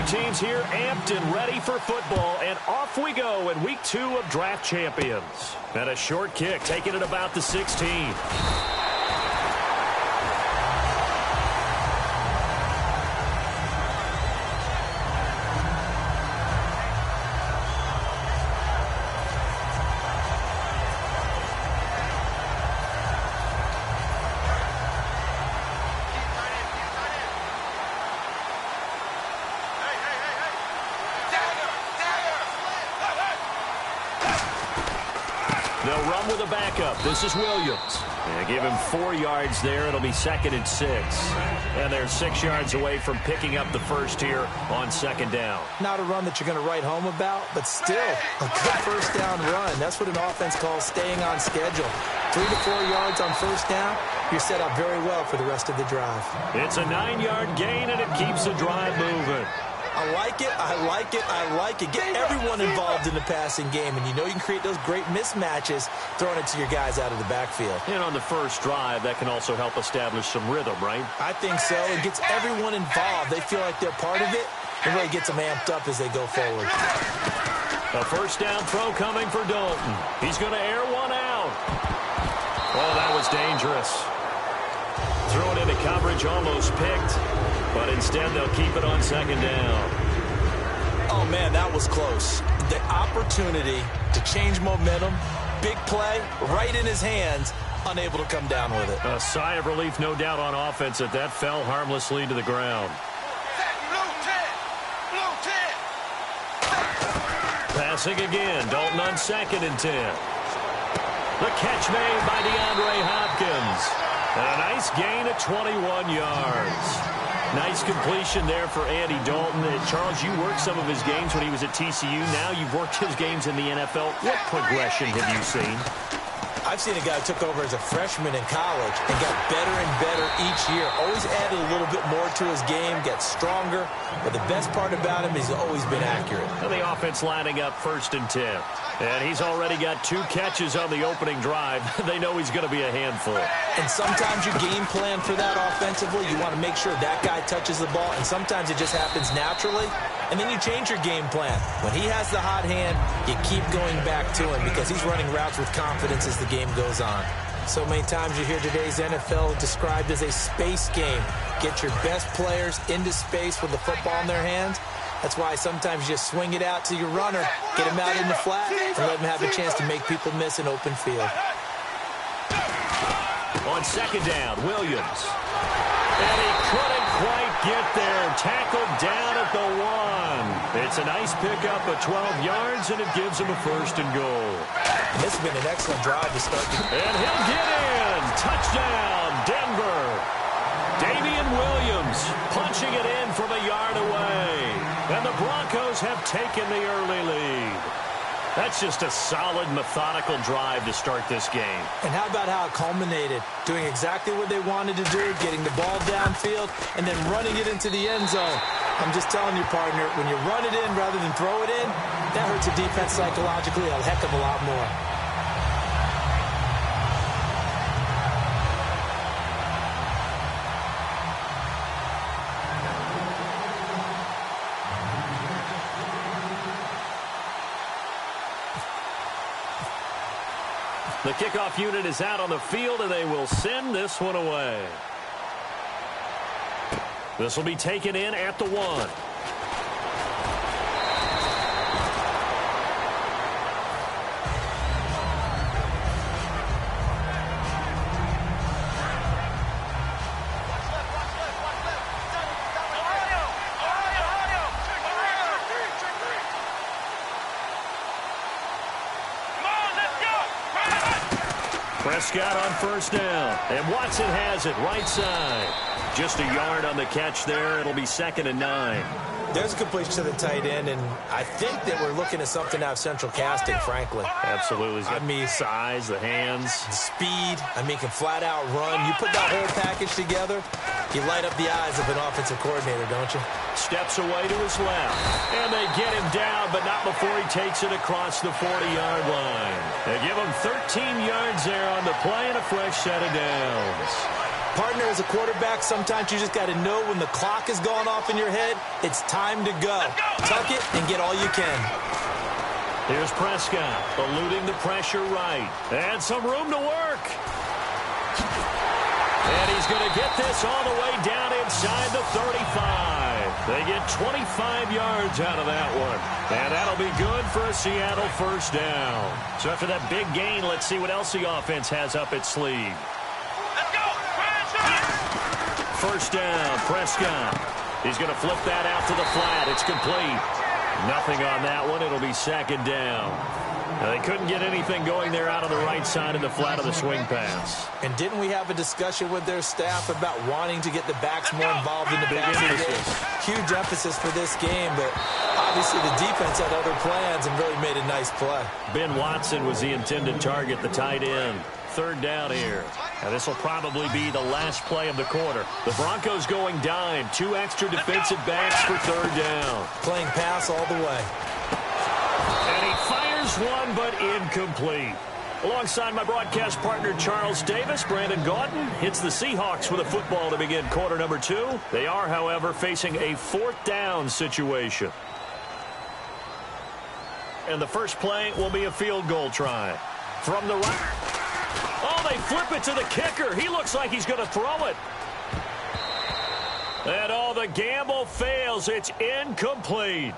teams here amped and ready for football, and off we go in week 2 of Draft Champions. And a short kick, taking it about the 16. They'll run with a backup. This is Williams. And give him 4 yards there. It'll be 2nd and 6. And they're 6 yards away from picking up the first here on 2nd down. Not a run that you're going to write home about, but still a good first down run. That's what an offense calls staying on schedule. 3 to 4 yards on first down. You're set up very well for the rest of the drive. It's a 9-yard gain, and it keeps the drive moving. I like it, I like it, I like it. Get everyone involved in the passing game, and you know you can create those great mismatches throwing it to your guys out of the backfield. And on the first drive, that can also help establish some rhythm, right? I think so. It gets everyone involved. They feel like they're part of it. It really gets them amped up as they go forward. A first down throw coming for Dalton. He's going to air one out. Oh, that was dangerous. Thrown into coverage, almost picked. But instead, they'll keep it on 2nd down. Oh, man, that was close. The opportunity to change momentum, big play, right in his hands, unable to come down with it. A sigh of relief, no doubt, on offense that fell harmlessly to the ground. Passing again, Dalton on 2nd and 10. The catch made by DeAndre Hopkins. And a nice gain of 21 yards. Nice completion there for Andy Dalton. Charles, you worked some of his games when he was at TCU. Now you've worked his games in the NFL. What progression have you seen? I've seen a guy who took over as a freshman in college and got better and better each year. Always added a little bit more to his game, got stronger. But the best part about him is he's always been accurate. And the offense lining up 1st and 10. And he's already got 2 catches on the opening drive. They know he's going to be a handful. And sometimes you game plan for that offensively. You want to make sure that guy touches the ball. And sometimes it just happens naturally. And then you change your game plan. When he has the hot hand, you keep going back to him because he's running routes with confidence as the game goes on. So many times you hear today's NFL described as a space game. Get your best players into space with the football in their hands. That's why sometimes you just swing it out to your runner, get him out in the flat, and let him have a chance to make people miss an open field. On 2nd down, Williams. And he couldn't quite get there. Tackled down at the 1. It's a nice pickup of 12 yards, and it gives him a 1st and goal. This has been an excellent drive to start. And he'll get in. Touchdown, Denver. Damian Williams punching it in from a yard away. And the Broncos have taken the early lead. That's just a solid, methodical drive to start this game. And how about how it culminated? Doing exactly what they wanted to do, getting the ball downfield, and then running it into the end zone. I'm just telling you, partner, when you run it in rather than throw it in, that hurts a defense psychologically a heck of a lot more. The kickoff unit is out on the field, and they will send this one away. This will be taken in at the 1. Prescott on 1st down. And Watson has it right side. Just a yard on the catch there. It'll be 2nd and 9. There's a completion to the tight end, and I think that we're looking at something out of central casting, frankly. Absolutely. I mean, size, the hands. Speed. I mean, can flat out run. You put that whole package together, you light up the eyes of an offensive coordinator, don't you? Steps away to his left. And they get him down, but not before he takes it across the 40-yard line. They give him 13 yards there on the play and a fresh set of downs. Partner, as a quarterback, sometimes you just got to know when the clock is going off in your head, it's time to go. Tuck it and get all you can. Here's Prescott, eluding the pressure right. And some room to work. And he's going to get this all the way down inside the 35. They get 25 yards out of that one. And that'll be good for a Seattle first down. So after that big gain, let's see what else the offense has up its sleeve. First down, Prescott. He's going to flip that out to the flat. It's complete. Nothing on that one. It'll be second down. Now, they couldn't get anything going there out on the right side of the flat of the swing pass. And didn't we have a discussion with their staff about wanting to get the backs more involved in the passing game? Huge emphasis for this game, but obviously the defense had other plans and really made a nice play. Ben Watson was the intended target, the tight end. Third down here. Now, this will probably be the last play of the quarter. The Broncos going dime. 2 extra defensive backs for third down. Playing pass all the way. And he fires one, but incomplete. Alongside my broadcast partner, Charles Davis, Brandon Gaudin hits the Seahawks with a football to begin quarter number 2. They are, however, facing a 4th down situation. And the first play will be a field goal try. From the right. Oh, they flip it to the kicker. He looks like he's going to throw it. And oh, the gamble fails. It's incomplete.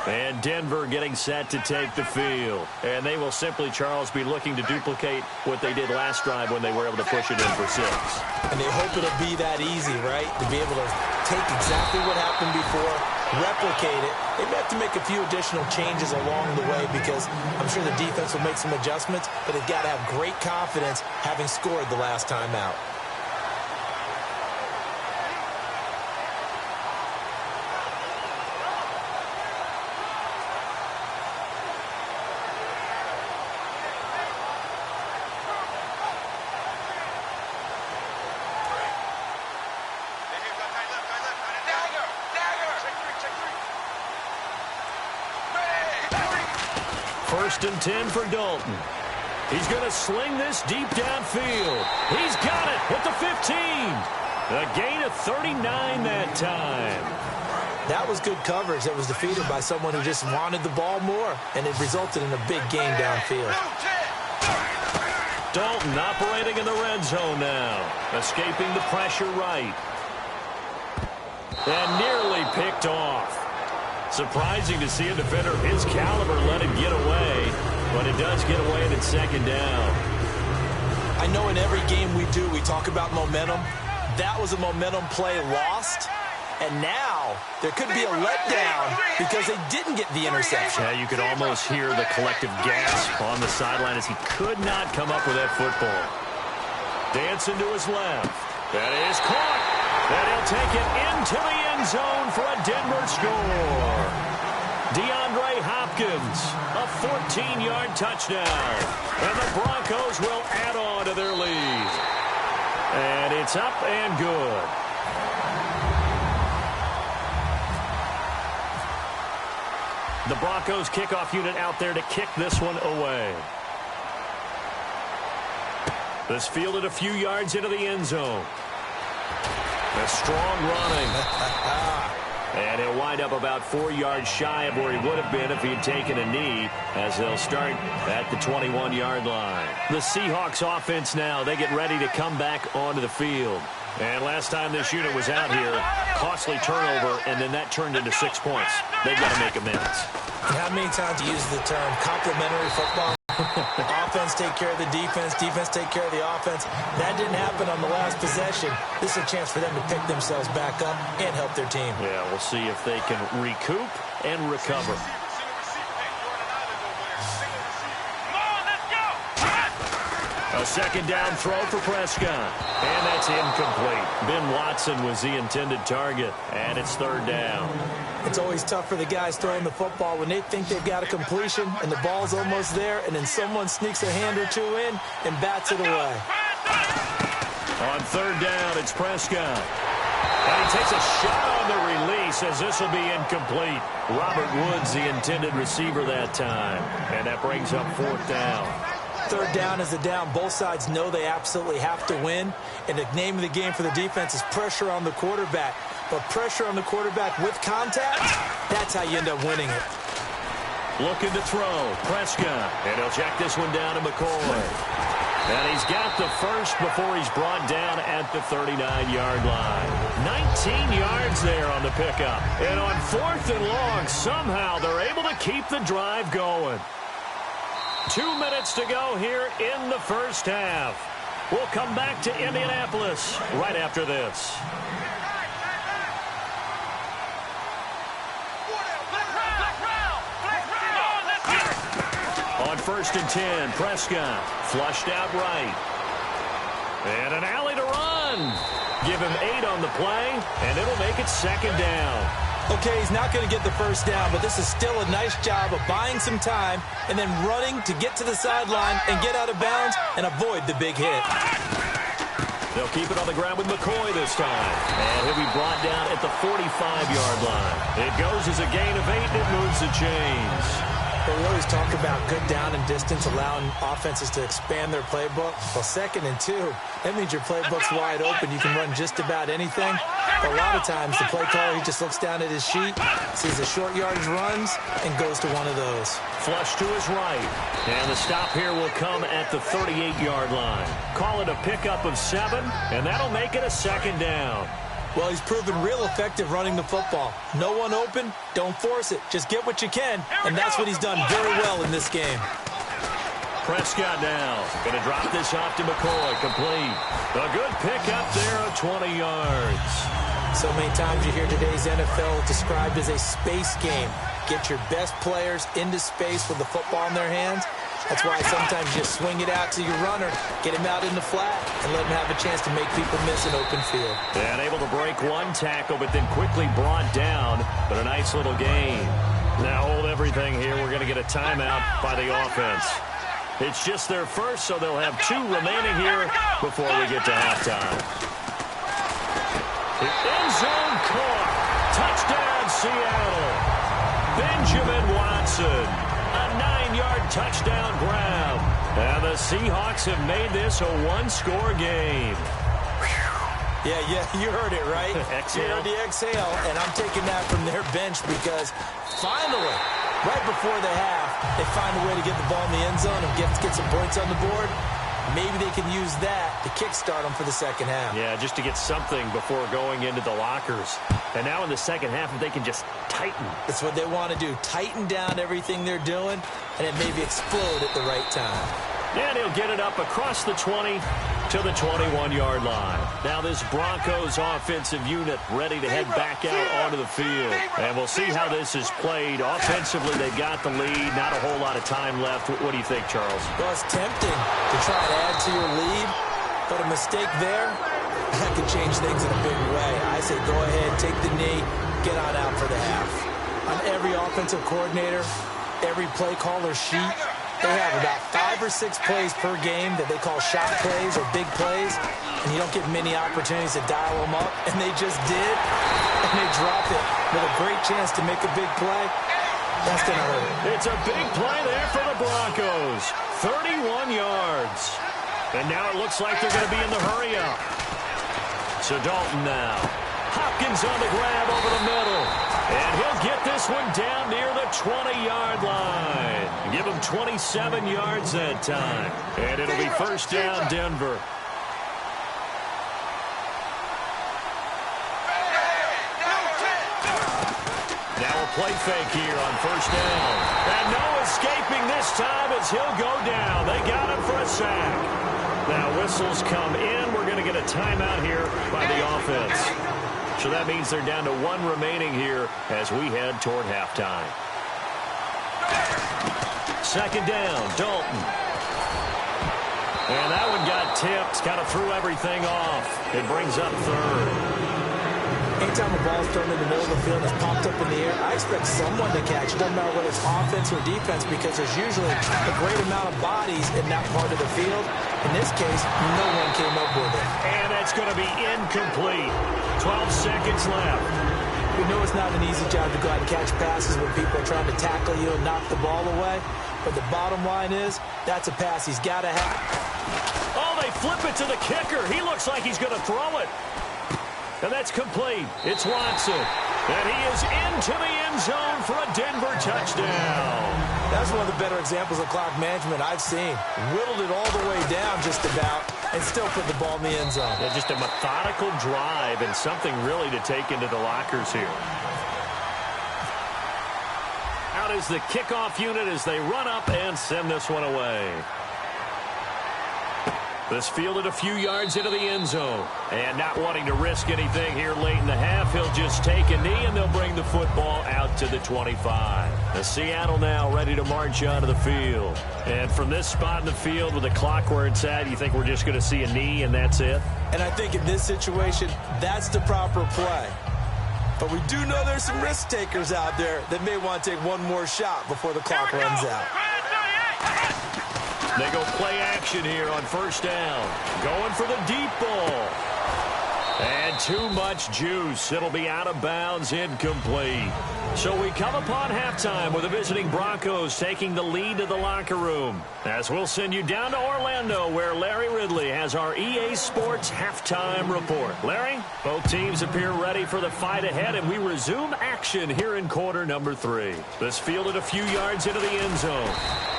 And Denver getting set to take the field. And they will simply, Charles, be looking to duplicate what they did last drive when they were able to push it in for 6. And they hope it'll be that easy, right? To be able to take exactly what happened before, replicate it. They may have to make a few additional changes along the way because I'm sure the defense will make some adjustments, but they've got to have great confidence having scored the last time out. First and 10 for Dalton. He's going to sling this deep downfield. He's got it at the 15. A gain of 39 that time. That was good coverage that was defeated by someone who just wanted the ball more, and it resulted in a big gain downfield. Dalton operating in the red zone now. Escaping the pressure right. And nearly picked off. Surprising to see a defender of his caliber let it get away, but it does get away and it's second down. I know in every game we do, we talk about momentum. That was a momentum play lost, and now there could be a letdown because they didn't get the interception. Yeah, you could almost hear the collective gasp on the sideline as he could not come up with that football. Dancing to his left. That is caught. And he'll take it into the end zone for a Denver score. DeAndre Hopkins, a 14-yard touchdown. And the Broncos will add on to their lead. And it's up and good. The Broncos kickoff unit out there to kick this one away. This fielded a few yards into the end zone. A strong running. And he'll wind up about 4 yards shy of where he would have been if he had taken a knee, as they'll start at the 21-yard line. The Seahawks offense now, they get ready to come back onto the field. And last time this unit was out here, costly turnover, and then that turned into 6 points. They've got to make amends. How many times do you use the term complementary football? Offense take care of the defense, defense take care of the offense. That didn't happen on the last possession. This is a chance for them to pick themselves back up and help their team. Yeah, we'll see if they can recoup and recover. A second down throw for Prescott. And that's incomplete. Ben Watson was the intended target. And it's third down. It's always tough for the guys throwing the football when they think they've got a completion and the ball's almost there, and then someone sneaks a hand or two in and bats it away. On third down, it's Prescott. And he takes a shot on the release as this will be incomplete. Robert Woods, the intended receiver that time. And that brings up fourth down. Third down is the down. Both sides know they absolutely have to win. And the name of the game for the defense is pressure on the quarterback. But pressure on the quarterback with contact, that's how you end up winning it. Looking to throw. Prescott. And he'll check this one down to McCoy. And he's got the first before he's brought down at the 39-yard line. 19 yards there on the pickup. And on fourth and long, somehow they're able to keep the drive going. 2 minutes to go here in the first half. We'll come back to Indianapolis right after this. On first and 10, Prescott flushed out right. And an alley to run. Give him 8 on the play, and it'll make it second down. Okay, he's not going to get the first down, but this is still a nice job of buying some time and then running to get to the sideline and get out of bounds and avoid the big hit. They'll keep it on the ground with McCoy this time. And he'll be brought down at the 45-yard line. It goes as a gain of 8, and it moves the chains. But we always talk about good down and distance, allowing offenses to expand their playbook. Well, 2nd and 2, that means your playbook's wide open. You can run just about anything. But a lot of times, the play caller, he just looks down at his sheet, sees the short yardage runs, and goes to one of those. Flush to his right. And the stop here will come at the 38-yard line. Call it a pickup of 7, and that'll make it a second down. Well, he's proven real effective running the football. No one open, don't force it. Just get what you can, and that's what he's done very well in this game. Prescott now. Going to drop this off to McCoy. Complete. A good pickup there of 20 yards. So many times you hear today's NFL described as a space game. Get your best players into space with the football in their hands. That's why sometimes you just swing it out to your runner, get him out in the flat, and let him have a chance to make people miss an open field. And able to break one tackle, but then quickly brought down. But a nice little gain. Now hold everything here. We're going to get a timeout by the offense. It's just their first, so they'll have 2 remaining here before we get to halftime. The end zone caught. Touchdown, Seattle. Benjamin Watson. A 9-yard touchdown grab. And the Seahawks have made this a 1-score game. Yeah, you heard it, right? Exhale. You heard the exhale, and I'm taking that from their bench because finally, right before the half, they find a way to get the ball in the end zone and get some points on the board. Maybe they can use that to kickstart them for the second half. Yeah, just to get something before going into the lockers. And now in the second half, if they can just tighten. That's what they want to do. Tighten down everything they're doing, and then maybe explode at the right time. And he'll get it up across the 20 to the 21-yard line. Now this Broncos offensive unit ready to head back out onto the field. And we'll see how this is played. Offensively, they got the lead. Not a whole lot of time left. What do you think, Charles? Well, it's tempting to try to add to your lead, but a mistake there, that could change things in a big way. I say go ahead, take the knee, get on out for the half. On every offensive coordinator, every play caller sheet, they have about 5 or 6 plays per game that they call shot plays or big plays, and you don't get many opportunities to dial them up, and they just did, and they dropped it with a great chance to make a big play. That's going to hurt. It's a big play there for the Broncos. 31 yards. And now it looks like they're going to be in the hurry-up. So Dalton now. Hopkins on the grab over the middle. And he'll get this one down near the 20-yard line. Give him 27 yards that time. And it'll be first down, Denver. Now a play fake here on first down. And no escaping this time as he'll go down. They got him for a sack. Now whistles come in. We're going to get a timeout here by the offense. So that means they're down to 1 remaining here as we head toward halftime. Second down, Dalton. And that one got tipped, kind of threw everything off. It brings up third. Anytime a ball's thrown in the middle of the field and it's popped up in the air, I expect someone to catch. It doesn't matter whether it's offense or defense because there's usually a great amount of bodies in that part of the field. In this case, no one came up with it. And that's going to be incomplete. 12 seconds left. We know it's not an easy job to go out and catch passes when people are trying to tackle you and knock the ball away. But the bottom line is, that's a pass he's got to have. Oh, they flip it to the kicker. He looks like he's going to throw it. And that's complete. It's Watson. And he is into the end zone for a Denver touchdown. That's one of the better examples of clock management I've seen. Whittled it all the way down just about and still put the ball in the end zone. Yeah, just a methodical drive and something really to take into the lockers here. Out is the kickoff unit as they run up and send this one away. This fielded a few yards into the end zone. And not wanting to risk anything here late in the half, he'll just take a knee and they'll bring the football out to the 25. The Seattle now ready to march onto the field. And from this spot in the field with the clock where it's at, you think we're just going to see a knee and that's it? And I think in this situation, that's the proper play. But we do know there's some risk takers out there that may want to take one more shot before the clock runs out. They go play action here on first down. Going for the deep ball. And too much juice. It'll be out of bounds, incomplete. So we come upon halftime with the visiting Broncos taking the lead to the locker room. As we'll send you down to Orlando where Larry Ridley has our EA Sports halftime report. Larry, both teams appear ready for the fight ahead, and we resume action here in quarter number 3. This fielded a few yards into the end zone.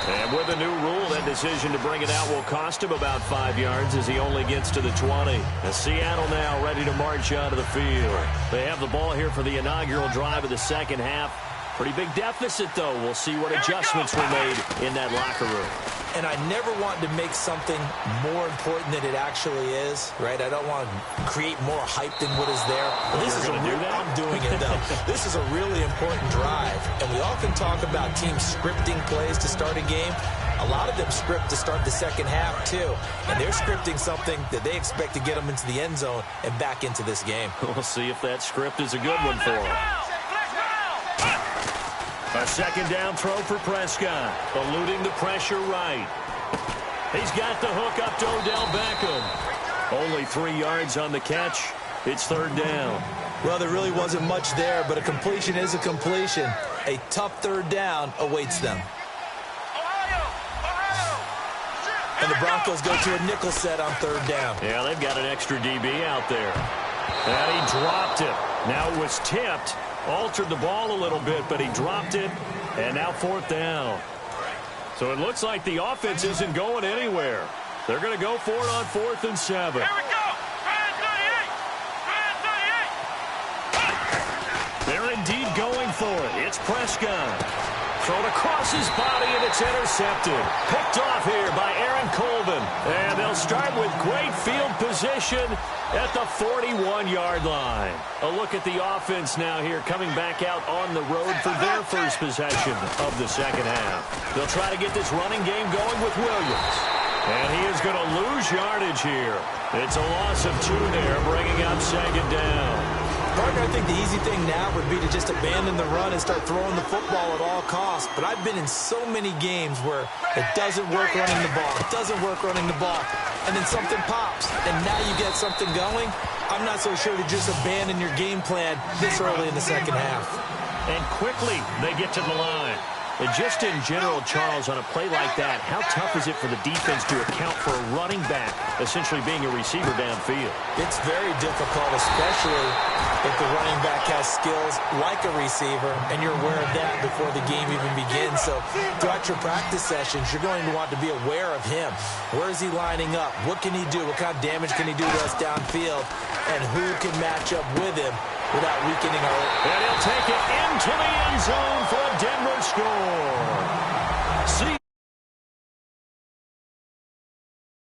And with a new rule, that decision to bring it out will cost him about 5 yards as he only gets to the 20. As Seattle now ready to march onto the field. They have the ball here for the inaugural drive of the second half. Pretty big deficit, though. We'll see what adjustments were made in that locker room. And I never want to make something more important than it actually is, right? I don't want to create more hype than what is there. But this is I'm doing it, though. This is a really important drive. And we often talk about teams scripting plays to start a game. A lot of them script to start the second half, too. And they're scripting something that they expect to get them into the end zone and back into this game. We'll see if that script is a good one for them. A second down throw for Prescott. Eluding the pressure right. He's got the hook up to Odell Beckham. Only 3 yards on the catch. It's third down. Well, there really wasn't much there, but a completion is a completion. A tough third down awaits them. And the Broncos go to a nickel set on third down. Yeah, they've got an extra DB out there. And he dropped it. Now it was tipped. Altered the ball a little bit, but he dropped it. And now fourth down. So it looks like the offense isn't going anywhere. They're going to go for it on 4th and 7. Here we go. They're indeed going for it. It's Prescott. Thrown across his body, and it's intercepted. Picked off here by Aaron Colvin. And they'll start with great field position at the 41-yard line. A look at the offense now here, coming back out on the road for their first possession of the second half. They'll try to get this running game going with Williams. And he is going to lose yardage here. It's a loss of 2 there, bringing up second down. Partner, I think the easy thing now would be to just abandon the run and start throwing the football at all costs. But I've been in so many games where it doesn't work running the ball. It doesn't work running the ball. And then something pops, and now you get something going. I'm not so sure to just abandon your game plan this early in the second half. And quickly, they get to the line. And just in general, Charles, on a play like that, how tough is it for the defense to account for a running back essentially being a receiver downfield? It's very difficult, especially if the running back has skills like a receiver, and you're aware of that before the game even begins. So throughout your practice sessions, you're going to want to be aware of him. Where is he lining up? What can he do? What kind of damage can he do to us downfield? And who can match up with him without weakening our... And he'll take it into the end zone for a Denver score.